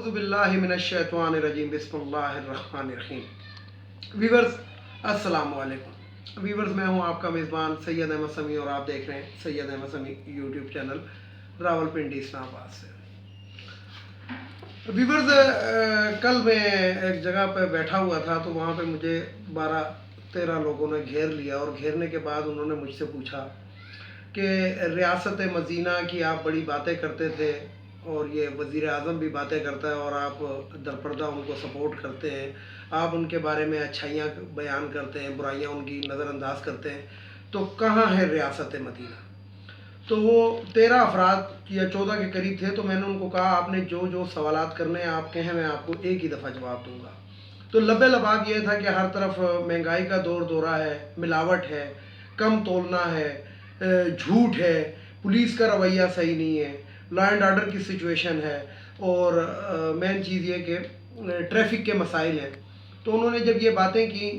اعوذ باللہ من الشیطان الرجیم بسم اللہ الرحمن الرحیم۔ ویورز السلام علیکم۔ ویورز میں ہوں آپ کا میزبان سید احمد سمیع اور آپ دیکھ رہے ہیں سید احمد سمیع یوٹیوب چینل راولپنڈی اسلام آباد سے۔ ویورز کل میں ایک جگہ پہ بیٹھا ہوا تھا تو وہاں پہ مجھے 12-13 لوگوں نے گھیر لیا اور گھیرنے کے بعد انہوں نے مجھ سے پوچھا کہ ریاست مدینہ کی آپ بڑی باتیں کرتے تھے اور یہ وزیر اعظم بھی باتیں کرتا ہے اور آپ درپردہ ان کو سپورٹ کرتے ہیں، آپ ان کے بارے میں اچھائیاں بیان کرتے ہیں، برائیاں ان کی نظر انداز کرتے ہیں، تو کہاں ہے ریاست مدینہ؟ تو وہ 13 افراد یا 14 کے قریب تھے، تو میں نے ان کو کہا آپ نے جو جو سوالات کرنے ہیں آپ کہیں، میں آپ کو ایک ہی دفعہ جواب دوں گا۔ تو لبے لباب یہ تھا کہ ہر طرف مہنگائی کا دور دورہ ہے، ملاوٹ ہے، کم تولنا ہے، جھوٹ ہے، پولیس کا رویہ صحیح نہیں ہے، لا اینڈ آرڈر کی سچویشن ہے، اور مین چیز یہ کہ ٹریفک کے مسائل ہیں۔ تو انہوں نے جب یہ باتیں کی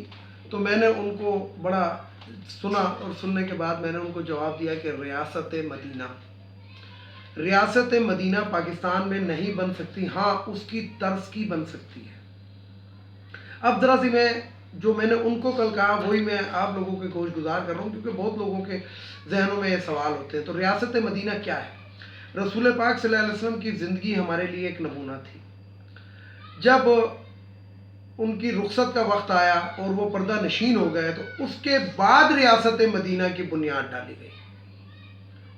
تو میں نے ان کو بڑا سنا، اور سننے کے بعد میں نے ان کو جواب دیا کہ ریاست مدینہ پاکستان میں نہیں بن سکتی، ہاں اس کی طرز کی بن سکتی ہے۔ اب ذرا سی میں نے ان کو کل کہا وہی میں آپ لوگوں کے گوش گزار کر رہا ہوں، کیونکہ بہت لوگوں کے ذہنوں میں یہ سوال ہوتے ہیں۔ تو ریاست مدینہ کیا ہے؟ رسول پاک صلی اللہ علیہ وسلم کی زندگی ہمارے لیے ایک نمونہ تھی۔ جب ان کی رخصت کا وقت آیا اور وہ پردہ نشین ہو گئے تو اس کے بعد ریاست مدینہ کی بنیاد ڈالی گئی۔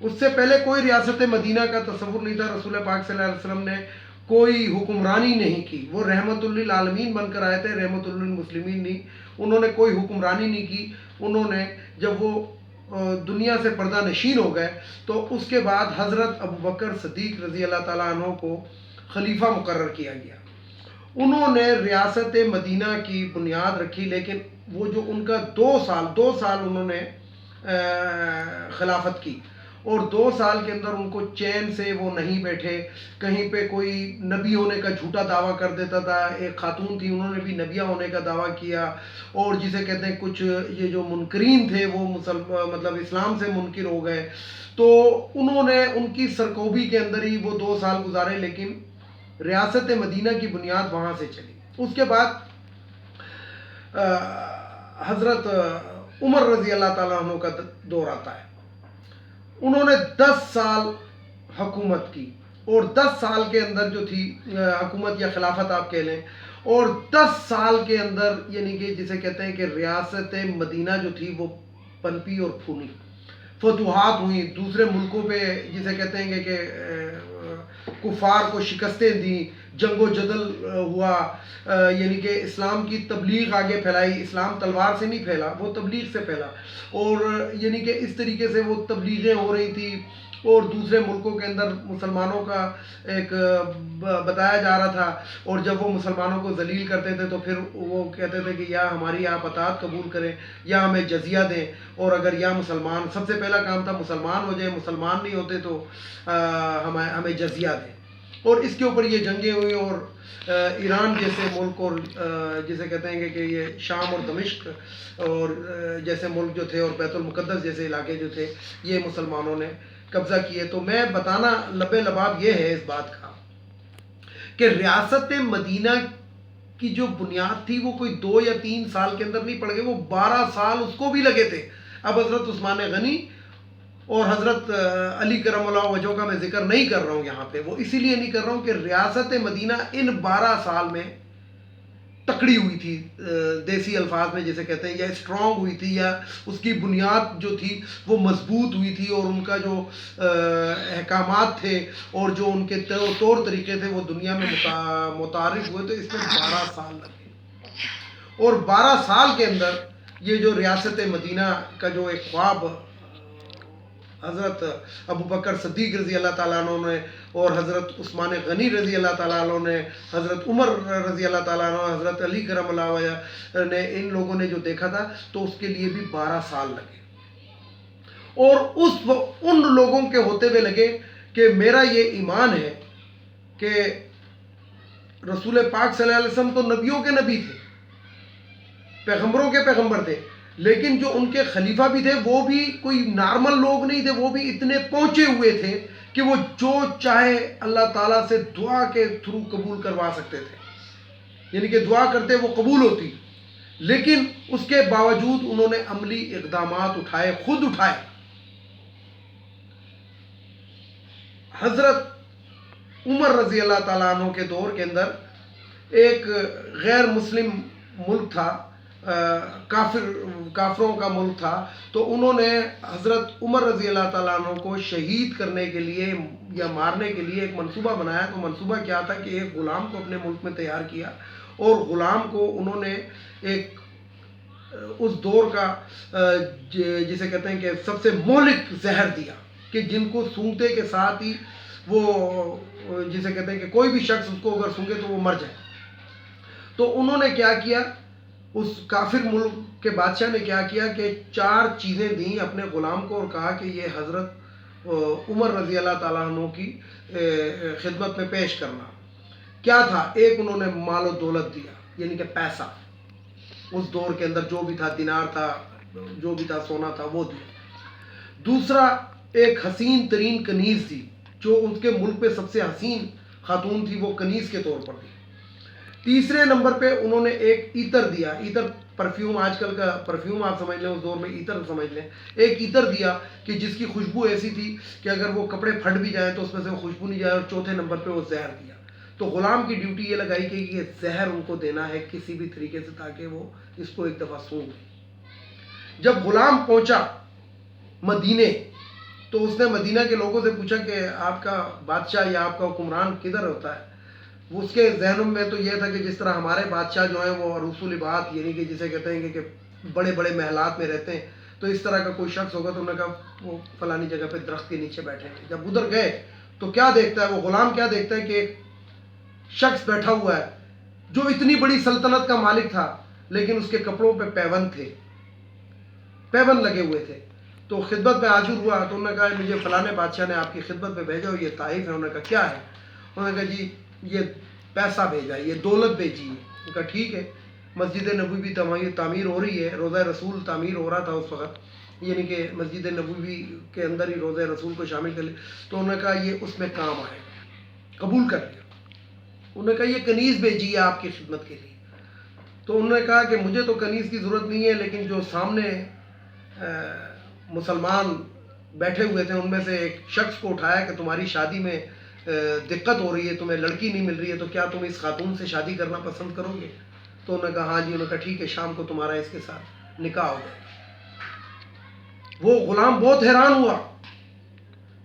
اس سے پہلے کوئی ریاست مدینہ کا تصور نہیں تھا۔ رسول پاک صلی اللہ علیہ وسلم نے کوئی حکمرانی نہیں کی، وہ رحمت للعالمین بن کر آئے تھے، رحمت للمسلمین نہیں۔ انہوں نے کوئی حکمرانی نہیں کی۔ انہوں نے جب وہ دنیا سے پردہ نشین ہو گئے تو اس کے بعد حضرت ابوبکر صدیق رضی اللہ تعالیٰ عنہ کو خلیفہ مقرر کیا گیا۔ انہوں نے ریاست مدینہ کی بنیاد رکھی، لیکن وہ جو ان کا 2 سال انہوں نے خلافت کی، اور 2 سال کے اندر ان کو چین سے وہ نہیں بیٹھے۔ کہیں پہ کوئی نبی ہونے کا جھوٹا دعویٰ کر دیتا تھا، ایک خاتون تھی انہوں نے بھی نبیہ ہونے کا دعویٰ کیا، اور جسے کہتے ہیں کچھ یہ جو منکرین تھے وہ مطلب اسلام سے منکر ہو گئے۔ تو انہوں نے ان کی سرکوبی کے اندر ہی وہ 2 سال گزارے، لیکن ریاست مدینہ کی بنیاد وہاں سے چلی۔ اس کے بعد حضرت عمر رضی اللہ تعالیٰ عنہ کا دور آتا ہے۔ انہوں نے 10 سال حکومت کی، اور 10 سال کے اندر جو تھی حکومت یا خلافت آپ کہہ لیں، اور 10 سال کے اندر یعنی کہ جسے کہتے ہیں کہ ریاست مدینہ جو تھی وہ پنپی اور پھونی، فتوحات ہوئیں دوسرے ملکوں پہ، جسے کہتے ہیں کہ کفار کو شکستیں دیں، جنگ و جدل ہوا، یعنی کہ اسلام کی تبلیغ آگے پھیلائی۔ اسلام تلوار سے نہیں پھیلا، وہ تبلیغ سے پھیلا، اور یعنی کہ اس طریقے سے وہ تبلیغیں ہو رہی تھی، اور دوسرے ملکوں کے اندر مسلمانوں کا ایک بتایا جا رہا تھا، اور جب وہ مسلمانوں کو ذلیل کرتے تھے تو پھر وہ کہتے تھے کہ یا ہماری آپ اطاعت قبول کریں یا ہمیں جزیہ دیں، اور اگر یا مسلمان، سب سے پہلا کام تھا مسلمان ہو جائیں، مسلمان نہیں ہوتے تو ہمیں جزیہ دیں۔ اور اس کے اوپر یہ جنگیں ہوئی، اور ایران جیسے ملک، اور جسے کہتے ہیں کہ یہ شام اور دمشق اور جیسے ملک جو تھے، اور بیت المقدس جیسے علاقے جو تھے، یہ مسلمانوں نے قبضہ کیے۔ تو میں بتانا لبے لباب یہ ہے اس بات کا کہ ریاست مدینہ کی جو بنیاد تھی وہ کوئی 2 یا 3 سال کے اندر نہیں پڑ گئی، وہ 12 سال اس کو بھی لگے تھے۔ اب حضرت عثمان غنی اور حضرت علی کرم اللہ وجہہ کا میں ذکر نہیں کر رہا ہوں یہاں پہ، وہ اسی لیے نہیں کر رہا ہوں کہ ریاست مدینہ ان 12 سال میں تکڑی ہوئی تھی، دیسی الفاظ میں جسے کہتے ہیں، یا اسٹرانگ ہوئی تھی، یا اس کی بنیاد جو تھی وہ مضبوط ہوئی تھی، اور ان کا جو احکامات تھے اور جو ان کے طور طریقے تھے وہ دنیا میں متعارف ہوئے۔ تو اس میں 12 سال لگے، اور 12 سال کے اندر یہ جو ریاست مدینہ کا جو ایک خواب حضرت ابوبکر صدیق رضی اللہ تعالیٰ عنہ نے، اور حضرت عثمان غنی رضی اللہ تعالیٰ عنہ نے، حضرت عمر رضی اللہ تعالیٰ عنہ، حضرت علی کرم اللہ وجہ نے، ان لوگوں نے جو دیکھا تھا، تو اس کے لیے بھی 12 سال لگے، اور ان لوگوں کے ہوتے ہوئے لگے کہ میرا یہ ایمان ہے کہ رسول پاک صلی اللہ علیہ وسلم تو نبیوں کے نبی تھے، پیغمبروں کے پیغمبر تھے، لیکن جو ان کے خلیفہ بھی تھے وہ بھی کوئی نارمل لوگ نہیں تھے، وہ بھی اتنے پہنچے ہوئے تھے کہ وہ جو چاہے اللہ تعالیٰ سے دعا کے تھرو قبول کروا سکتے تھے، یعنی کہ دعا کرتے وہ قبول ہوتی، لیکن اس کے باوجود انہوں نے عملی اقدامات اٹھائے، خود اٹھائے۔ حضرت عمر رضی اللہ تعالیٰ عنہ کے دور کے اندر ایک غیر مسلم ملک تھا، کافروں کا ملک تھا، تو انہوں نے حضرت عمر رضی اللہ تعالیٰ عنہ کو شہید کرنے کے لیے یا مارنے کے لیے ایک منصوبہ بنایا۔ تو منصوبہ کیا تھا کہ ایک غلام کو اپنے ملک میں تیار کیا، اور غلام کو انہوں نے ایک اس دور کا جسے کہتے ہیں کہ سب سے مہلک زہر دیا، کہ جن کو سونگتے کے ساتھ ہی وہ جسے کہتے ہیں کہ کوئی بھی شخص اس کو اگر سونگے تو وہ مر جائے۔ تو انہوں نے کیا کیا، اس کافر ملک کے بادشاہ نے کیا کیا کہ 4 چیزیں دیں اپنے غلام کو، اور کہا کہ یہ حضرت عمر رضی اللہ تعالیٰ عنہ کی خدمت میں پیش کرنا۔ کیا تھا؟ ایک انہوں نے مال و دولت دیا، یعنی کہ پیسہ، اس دور کے اندر جو بھی تھا، دینار تھا، جو بھی تھا، سونا تھا، وہ دیا۔ دوسرا ایک حسین ترین کنیز تھی، جو ان کے ملک پہ سب سے حسین خاتون تھی، وہ کنیز کے طور پر دی۔ تیسرے نمبر پہ انہوں نے ایک عطر دیا، عطر پرفیوم، آج کل کا پرفیوم آپ سمجھ لیں، اس دور میں عطر سمجھ لیں، ایک عطر دیا کہ جس کی خوشبو ایسی تھی کہ اگر وہ کپڑے پھٹ بھی جائیں تو اس میں سے وہ خوشبو نہیں جائے۔ اور چوتھے نمبر پہ وہ زہر دیا۔ تو غلام کی ڈیوٹی یہ لگائی کہ یہ زہر ان کو دینا ہے کسی بھی طریقے سے، تاکہ وہ اس کو ایک دفعہ سونگ لیں۔ جب غلام پہنچا مدینے تو اس نے مدینہ کے لوگوں سے پوچھا کہ آپ کا بادشاہ یا آپ کا حکمران کدھر ہوتا ہے؟ وہ اس کے ذہنوں میں تو یہ تھا کہ جس طرح ہمارے بادشاہ جو ہیں وہ عروس لبات، یعنی کہ جسے کہتے ہیں کہ بڑے بڑے محلات میں رہتے ہیں، تو اس طرح کا کوئی شخص ہوگا تو انہوں نے کہا وہ فلانی جگہ پہ درخت کے نیچے بیٹھے ہیں۔ جب ادھر گئے تو کیا دیکھتا ہے وہ غلام، کیا دیکھتا ہے کہ ایک شخص بیٹھا ہوا ہے جو اتنی بڑی سلطنت کا مالک تھا، لیکن اس کے کپڑوں پہ پیوند تھے، پیوند لگے ہوئے تھے۔ تو خدمت میں حاضر ہوا تو انہوں نے کہا مجھے فلانے بادشاہ نے آپ کی خدمت میں بھیجا، اور یہ طائف ہے۔ انہوں نے کہا کیا ہے؟ انہوں نے کہا جی یہ پیسہ بھیجا ہے، یہ دولت بھیجی ہے۔ انہوں نے کہا ٹھیک ہے۔ مسجد نبوی تعمیر ہو رہی ہے، روضہ رسول تعمیر ہو رہا تھا اس وقت، یعنی کہ مسجد نبوی کے اندر ہی روضہ رسول کو شامل کر لیا۔ تو انہوں نے کہا یہ اس میں کام آئے گا، قبول کر لیا۔ انہوں نے کہا یہ کنیز بھیجی ہے آپ کی خدمت کے لیے۔ تو انہوں نے کہا کہ مجھے تو کنیز کی ضرورت نہیں ہے، لیکن جو سامنے مسلمان بیٹھے ہوئے تھے ان میں سے ایک شخص کو اٹھایا کہ تمہاری شادی میں دقت ہو رہی ہے، تمہیں لڑکی نہیں مل رہی ہے، تو کیا تم اس خاتون سے شادی کرنا پسند کرو گے؟ تو انہوں نے کہا ہاں جی۔ انہوں نے کہا ٹھیک ہے، شام کو تمہارا اس کے ساتھ نکاح ہو جائے گا۔ وہ غلام بہت حیران ہوا۔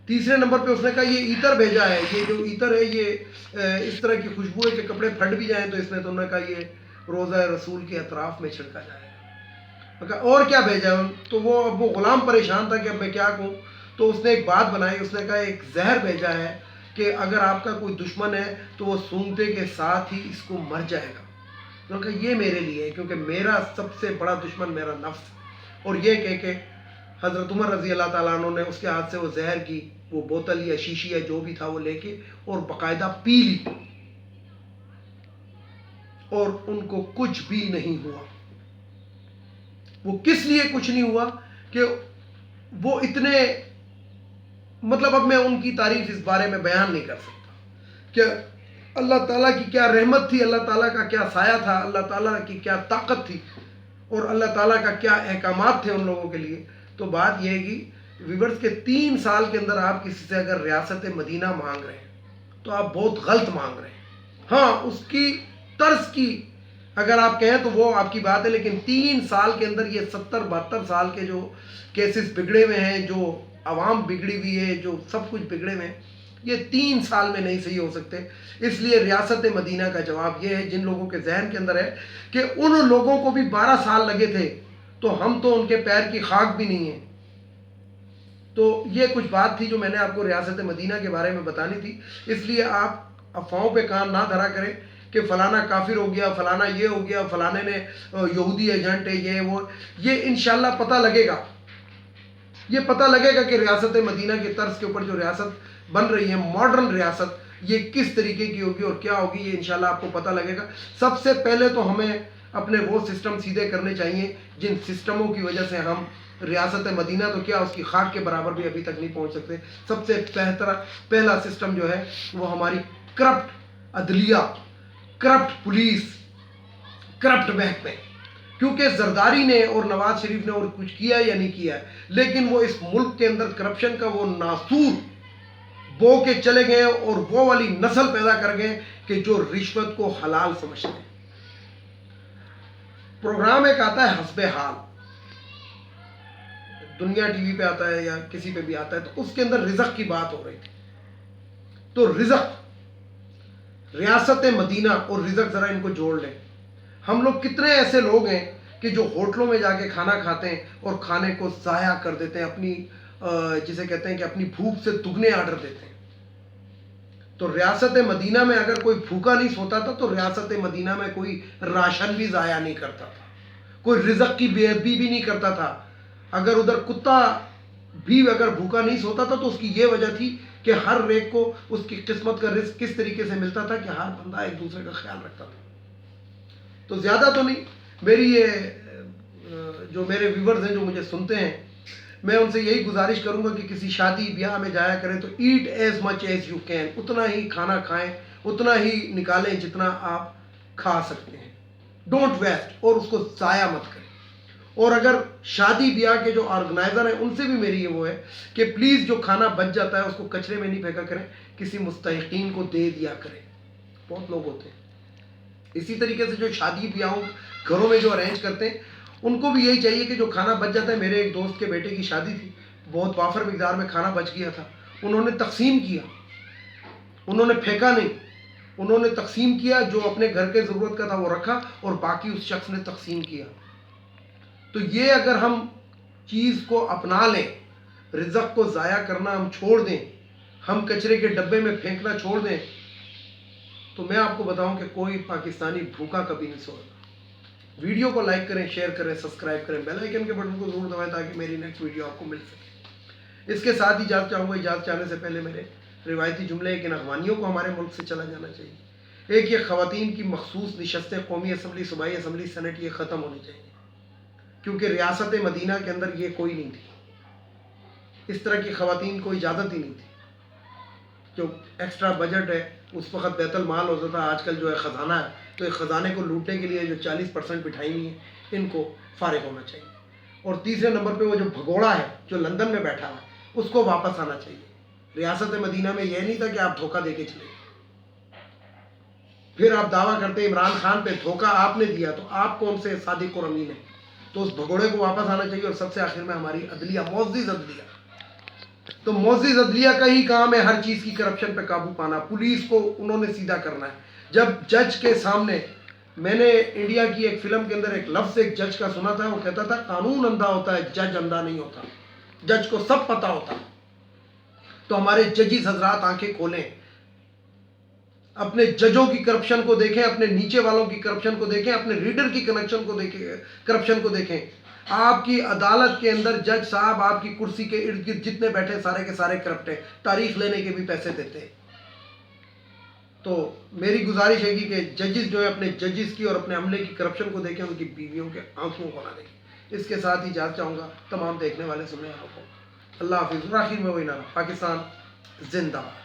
تیسرے نمبر پہ اس نے کہا یہ عطر بھیجا ہے، یہ جو عطر ہے یہ اس طرح کی خوشبو ہے کہ کپڑے پھٹ بھی جائیں تو اس میں، تو انہوں نے کہا یہ روضہ رسول کے اطراف میں چھڑکا جائے گا۔ اور کیا بھیجا ہے؟ تو وہ غلام پریشان تھا کہ اب میں کیا کہوں۔ تو اس نے ایک بات بنائی، اس نے کہا ایک زہر بھیجا ہے کہ اگر آپ کا کوئی دشمن ہے تو وہ سونگتے کے ساتھ ہی اس کو مر جائے گا۔ انہوں نے کہا یہ میرے لیے ہے، کیونکہ میرا سب سے بڑا دشمن میرا نفس ہے۔ اور یہ کہہ کے حضرت عمر رضی اللہ تعالیٰ عنہ نے اس کے ہاتھ سے وہ زہر کی وہ بوتل یا شیشی یا جو بھی تھا وہ لے کے اور باقاعدہ پی لی، اور ان کو کچھ بھی نہیں ہوا۔ وہ کس لیے کچھ نہیں ہوا کہ وہ اتنے، مطلب اب میں ان کی تعریف اس بارے میں بیان نہیں کر سکتا کہ اللہ تعالیٰ کی کیا رحمت تھی، اللہ تعالیٰ کا کیا سایہ تھا، اللہ تعالیٰ کی کیا طاقت تھی، اور اللہ تعالیٰ کا کیا احکامات تھے ان لوگوں کے لیے۔ تو بات یہ ہے کہ ویورز کے 3 سال کے اندر آپ کسی سے اگر ریاست مدینہ مانگ رہے ہیں تو آپ بہت غلط مانگ رہے ہیں۔ ہاں اس کی طرز کی اگر آپ کہیں تو وہ آپ کی بات ہے، لیکن 3 سال کے اندر یہ 70-72 سال کے جو کیسز بگڑے ہوئے ہیں، جو عوام بگڑی ہوئی ہے، جو سب کچھ بگڑے ہوئے ہیں، یہ 3 سال میں نہیں صحیح ہو سکتے۔ اس لیے ریاست مدینہ کا جواب یہ ہے، جن لوگوں کے ذہن کے اندر ہے کہ ان لوگوں کو بھی 12 سال لگے تھے تو ہم تو ان کے پیر کی خاک بھی نہیں ہیں۔ تو یہ کچھ بات تھی جو میں نے آپ کو ریاست مدینہ کے بارے میں بتانی تھی۔ اس لیے آپ افواہوں پہ کان نہ دھرا کریں کہ فلانا کافر ہو گیا، فلانا یہ ہو گیا، فلانے نے یہودی ایجنٹ ہے، یہ وہ، یہ انشاءاللہ پتہ لگے گا۔ یہ پتہ لگے گا کہ ریاست مدینہ کے طرز کے اوپر جو ریاست بن رہی ہے، ماڈرن ریاست، یہ کس طریقے کی ہوگی اور کیا ہوگی، یہ انشاءاللہ آپ کو پتہ لگے گا۔ سب سے پہلے تو ہمیں اپنے وہ سسٹم سیدھے کرنے چاہیے جن سسٹموں کی وجہ سے ہم ریاست مدینہ تو کیا اس کی خاک کے برابر بھی ابھی تک نہیں پہنچ سکتے. سب سے پہلا سسٹم جو ہے وہ ہماری کرپٹ عدلیہ، کرپٹ پولیس، کرپٹ محکمے. کیونکہ زرداری نے اور نواز شریف نے اور کچھ کیا یا نہیں کیا ہے، لیکن وہ اس ملک کے اندر کرپشن کا وہ ناسور بو کے چلے گئے اور وہ والی نسل پیدا کر گئے کہ جو رشوت کو حلال سمجھتے ہیں. پروگرام ایک آتا ہے حسب حال، دنیا ٹی وی پہ آتا ہے یا کسی پہ بھی آتا ہے، تو اس کے اندر رزق کی بات ہو رہی تھی. تو رزق، ریاست مدینہ اور رزق ذرا ان کو جوڑ لیں. ہم لوگ کتنے ایسے لوگ ہیں کہ جو ہوٹلوں میں جا کے کھانا کھاتے ہیں اور کھانے کو ضائع کر دیتے ہیں، اپنی جسے کہتے ہیں کہ اپنی بھوک سے دگنے آرڈر دیتے ہیں. تو ریاست مدینہ میں اگر کوئی بھوکا نہیں سوتا تھا تو ریاست مدینہ میں کوئی راشن بھی ضائع نہیں کرتا تھا، کوئی رزق کی بے ادبی بھی نہیں کرتا تھا. اگر ادھر کتا بھی اگر بھوکا نہیں سوتا تھا تو اس کی یہ وجہ تھی کہ ہر ایک کو اس کی قسمت کا رزق کس طریقے سے ملتا تھا کہ ہر بندہ ایک دوسرے کا خیال رکھتا تھا. تو زیادہ تو نہیں، میری یہ جو میرے ویورز ہیں جو مجھے سنتے ہیں، میں ان سے یہی گزارش کروں گا کہ کسی شادی بیاہ میں جایا کریں تو eat as much as you can, اتنا ہی کھانا کھائیں، اتنا ہی نکالیں جتنا آپ کھا سکتے ہیں. ڈونٹ ویسٹ، اور اس کو ضائع مت کریں. اور اگر شادی بیاہ کے جو آرگنائزر ہیں ان سے بھی میری یہ وہ ہے کہ پلیز جو کھانا بچ جاتا ہے اس کو کچرے میں نہیں پھینکا کریں، کسی مستحقین کو دے دیا کریں. بہت لوگ ہوتے ہیں. اسی طریقے سے جو شادی بیاہوں گھروں میں جو ارینج کرتے ہیں ان کو بھی یہی چاہیے کہ جو کھانا بچ جاتا ہے. میرے ایک دوست کے بیٹے کی شادی تھی، بہت وافر مقدار میں کھانا بچ گیا تھا، انہوں نے تقسیم کیا، انہوں نے پھینکا نہیں، انہوں نے تقسیم کیا. جو اپنے گھر کے ضرورت کا تھا وہ رکھا اور باقی اس شخص نے تقسیم کیا. تو یہ اگر ہم چیز کو اپنا لیں، رزق کو ضائع کرنا ہم چھوڑ دیں، ہم کچرے کے ڈبے میں پھینکنا چھوڑ دیں، تو میں آپ کو بتاؤں کہ کوئی پاکستانی بھوکا کبھی نہیں سوئے گا. ویڈیو کو لائک کریں، شیئر کریں، سبسکرائب کریں، بیل آئیکن کے بٹن کو ضرور دبائیں تاکہ میری نیکسٹ ویڈیو آپ کو مل سکے. اس کے ساتھ ہی اجازت چاہوں گا. اجازت چاہنے سے پہلے میرے روایتی جملے کہ ان افغانیوں کو ہمارے ملک سے چلا جانا چاہیے. ایک یہ خواتین کی مخصوص نشستیں قومی اسمبلی، صوبائی اسمبلی، سینٹ، یہ ختم ہونی چاہیے، کیونکہ ریاست مدینہ کے اندر یہ کوئی نہیں تھی. اس طرح کی خواتین کو اجازت ہی نہیں تھی. جو ایکسٹرا بجٹ ہے اس وقت بیت المال ہوتا تھا، آج کل جو ہے خزانہ ہے، تو اس خزانے کو لوٹنے کے لیے جو 40% بٹھائی ہوئی ہیں ان کو فارغ ہونا چاہیے. اور تیسرے نمبر پہ وہ جو بھگوڑا ہے جو لندن میں بیٹھا ہے اس کو واپس آنا چاہیے. ریاست مدینہ میں یہ نہیں تھا کہ آپ دھوکہ دے کے چلے. پھر آپ دعویٰ کرتے ہیں عمران خان پہ دھوکہ آپ نے دیا، تو آپ کون سے صادق اور امین ہیں؟ تو اس بھگوڑے کو واپس آنا چاہیے. اور سب سے آخر میں ہماری عدلیہ، معزز عدلیہ، تو معزز عدلیہ کا ہی کام ہے ہر چیز کی کرپشن پہ قابو پانا. پولیس کو انہوں نے سیدھا کرنا ہے. جب جج کے سامنے، میں نے انڈیا کی ایک فلم کے اندر ایک لفظ ایک جج کا سنا تھا، وہ کہتا تھا قانون اندھا ہوتا ہے، جج اندھا نہیں ہوتا. جج کو سب پتا ہوتا. تو ہمارے ججز حضرات آنکھیں کھولیں، اپنے ججوں کی کرپشن کو دیکھیں، اپنے نیچے والوں کی کرپشن کو دیکھیں، اپنے ریڈر کی کنیکشن کو دیکھیں، کرپشن کو دیکھیں. آپ کی عدالت کے اندر جج صاحب آپ کی کرسی کے ارد گرد جتنے بیٹھے سارے کے سارے کرپٹ ہیں، تاریخ لینے کے بھی پیسے دیتے ہیں. تو میری گزارش ہے کہ ججز جو ہے اپنے ججز کی اور اپنے عملے کی کرپشن کو دیکھیں، ان کی بیویوں کے آنکھوں کو نہ دیکھیں. اس کے ساتھ ہی اجازت چاہوں گا تمام دیکھنے والے سننے والوں کو. اللہ حافظ. آخر میں وہی نعرہ، پاکستان زندہ باد.